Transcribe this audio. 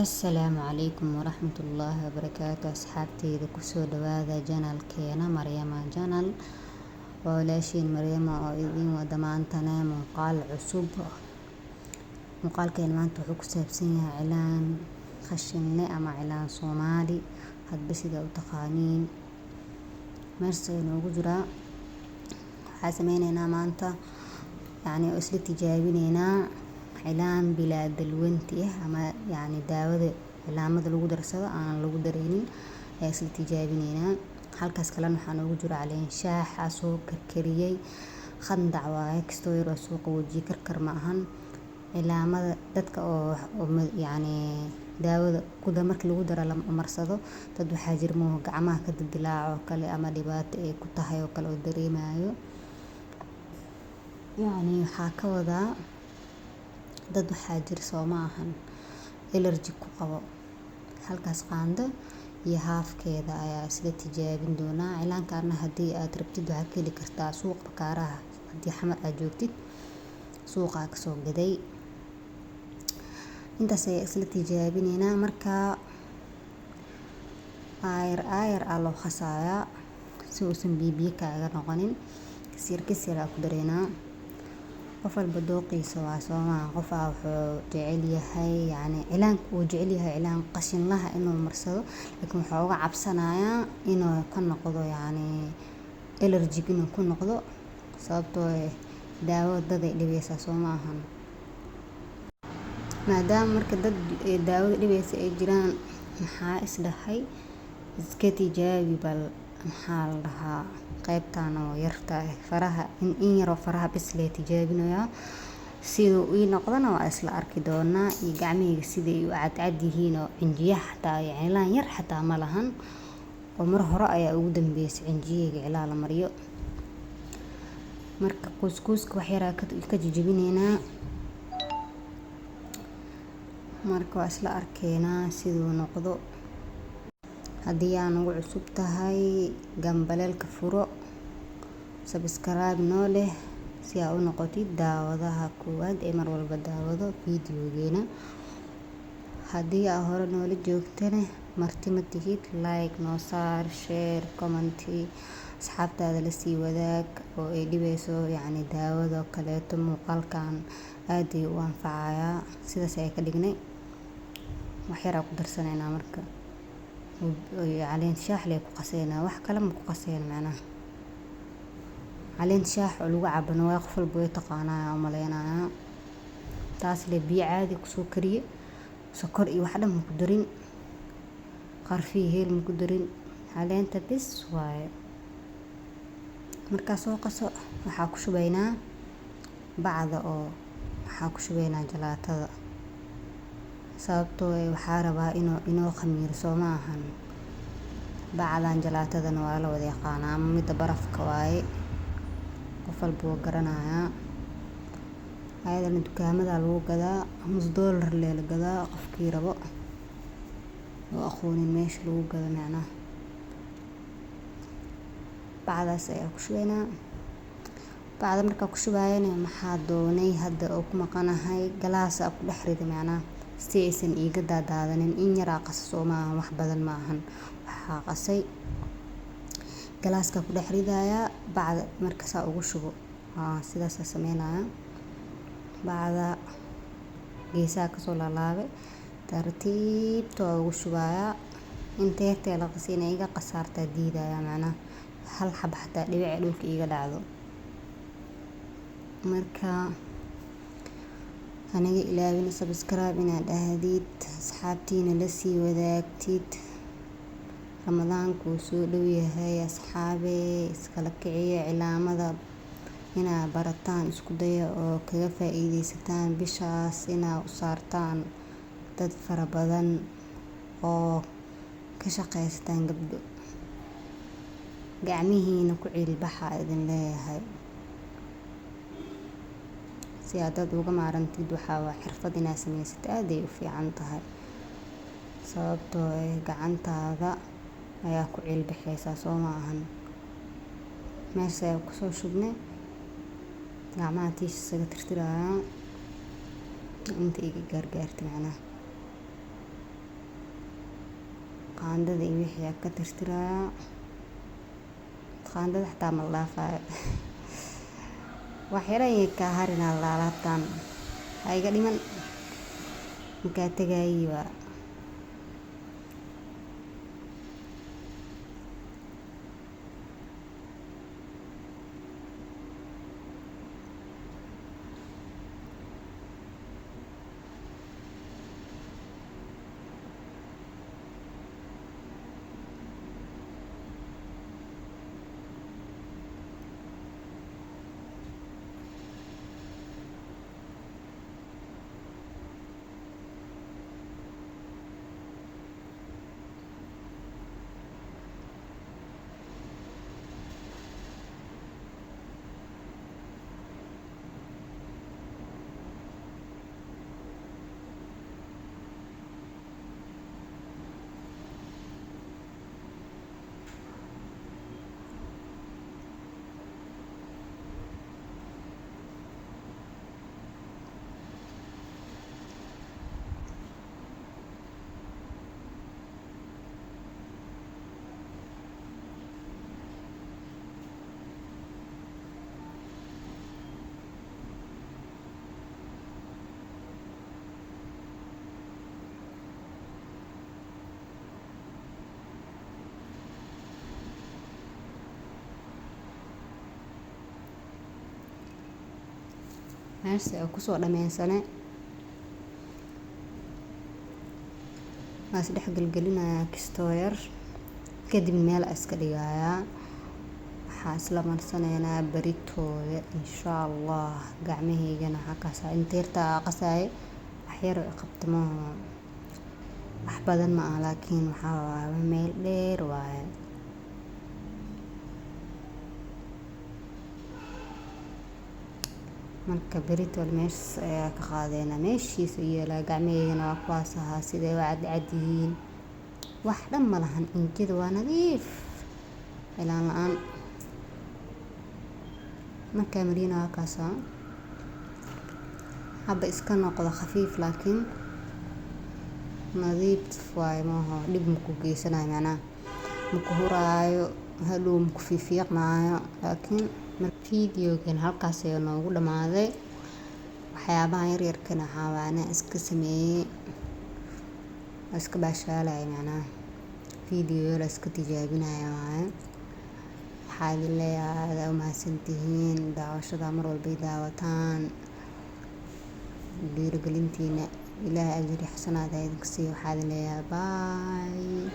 Asalaamu calaykum waraxmatullaahi wabarakaatu asxaabteyda kusoo dhawaada janalkeena Maryama janal. Waa walaashiin Maryama oo idiin wada maantana muuqaal cusub. Muuqaalkeena maanta wuxuu ku saabsan yahay cilaan khashinle ama cilaan Soomaali hadba sida u taqaaniin. Meesha noogu jira waxaa sameynaynaa maanta oo isla tijaabineynaa cilaan bilaa dalwanti ama daawada cilaamada lagu darsado aan lagu dareynin ayaa isla tijaabineynaa. Halkaas kalena waxaa noogu jira caleen shaax soo karkariyay khandac waaye kastoo yar oo soo qaboojiye karkar ma ahan. Cilaamada dadka oo daawada kuda markii lagu daro la marsado dad waxaa jirmo gacmaha ka dildilaaco kale ama dhibaato ay ku tahay oo kale oo dareemayo. Waxaa ka wadaa dad waxaa jir soo ma ahan allergy ku qabo. Halkaas qaando iyo haafkeeda ayaa isla tijaabin doonaa. Cilaankaana haddii aad rabtid waxaad ka heli kartaa suuq bakaaraha haddii xamar aad joogtid suuqa ka soo gaday. Intaas ayaa isla tijaabineynaa markaa ayar loo khasayaa si uusan biyo kaaga noqonin. Kasir ku dareynaa. Qof walba dooqiisa waa Soomaa. Qof wuxuu jecel yahay cilaanka uu jecel yahay cilaan qashin laha inuu marsado laakiin wuxuu uga cabsanayaa inuu ka noqdo allergy inuu ku noqdo sababtoo daawada dad ay dhibaysaa soo ma ahan. Maadaama marka dad daawada dhibaysa ay jiraan maxaa isdhahay iska tijaabi bal maxaa la dhahaa qaybtaan oo yarta faraha in yar oo faraha bis la tijaabinayaa sidoo ii noqdana waa isla arki doonaa iyo gacmihii sidii u cad yihiin oo cinjiyaha xataa cilaan yar xataa ma lahan oo mar hore ayaa ugu dambeysay cinjiyeega cilaan la mariyo. Marka kuuska wax yar ka jijibineynaa marka waa isla arkeynaa sidoo noqdo. Haddii aan ugu cusub tahay gambaleelka furo subscribe noo leh si aad u noqotid daawadaha koowaad ee mar walba daawado fiidiyogeena. Haddii aad hore noola joogtana marti ma tihid like noo saar share comment asxaabtaada la sii wadaag oo ay dhibayso daawada kaleeto muuqaalkan aad ay u anfacayaa sidaas ay ka dhignay. Wax yar ku darsanaynaa marka caleen shaax leh ku qaseynaa wax kale ma ku qaseyn macnaha. Caleen shaax oo lagu cabano waa qof walba way taqaanaa u maleynayaa. Taas le biyo caadi ku soo kariye sokor iyo wax dhan ku darin qarfi heel ma ku darin caleenta bis waaye. Markaa soo qaso waxaa ku shubaynaa bacda oo waxaa ku shubaynaa jalaatada sababtoo waxaa rabaa inuu khamiir soo ma ahan. Bacdan jalaatadana waa la wada yaqaanaa ama midda barafka waaye qof walba wuu garanayaa. Ayadana dukaamada lagu gadaa $5 lee la gadaa qofkii rabo oo aqoonin meesha lagu gado macnaha. Bacdaas ayaa ku shubaynaa. Bacda markaa ku shubayana maxaa doonay hadda oo ku maqanahay galaas ku dhex ridi macnaha si aysan iiga daadaadanin in yar qaso soo ma ahan wax badan ma ahan. Waxaa qasay galaaska ku dhex ridayaa bacda marka saa ugu shubo sidaas sameynaya. Bacda geesaha ka soo laalaabay tartiibta ugu shubayaa inta yartee la qasina iga qasaarta diidaya macnaha hal xab xataa dhibic dhulka iga dhacdo. Marka aniga ilaawina subscribe inaad ahdid asxaabtiina la sii wadaagtid. Ramadaanku soo dhow yahay asxaabe iskala kiciya cilaamada inaa barataan isku daya oo kaga faa'iideysataan bishaas inaa u saartaan dad fara badan oo ka shaqeystaan gabdho. Gacmihiina ku cilbaxa idin leeyahay si aad dad uga maarantid waxaa xirfad inaad sameysat aad ay u fiican tahay sababtoo gacantaada ayaa ku cilbixaysa soo ma ahan. Meesha ayaa ku soo shubnay gacmaha tiish isaga tirtirayaa inta iga gaargaartay macnaha. qaandada iyo wixii ka tirtirayaa. qaandada xataa ma la dhaafaayo wax yar ayay ka harinaa laalaabtaan ha iga dhiman markaa tagaayay waa meesha oo kusoo dhameysane waas dhex galgelinayaa kistoo yar kadib meel iska dhigayaa waxaa isla marsaneynaa baritooda insha Allah gacmahaygana halkaas inteerta qasay wax yar qabtamo wax badan ma aha laakiin waxaa waaye meel dheer waaye marka baritol meeshaas ayaa ka qaadayna meeshiisa yeela gacmahaygana waa kuwaas ahaa sidee waa cad yihiin wax dhan ma lahan injida waa nadiif ilaan la'aan markaa marina waa kaasa haba iska noqdo khafiif laakiin nadiif waaye maaha dhib maku geysanayo macnaha maku huraayo hadhow maku fiiqmaayo laakiin fiidiyogan halkaas ayaa noogu dhamaaday waxyaabaha yaryarkana waxaa waana iska sameeyey iska baashaalaya macnaha fiidiyo la iska tijaabinaya waaye waxaa idin leeyahay aad u mahadsantihiin daawashada mar walbay daawataan dhiirigelintiina ilaahay ajri xasanaad idinka siiyo waxaa idin leeyahay bye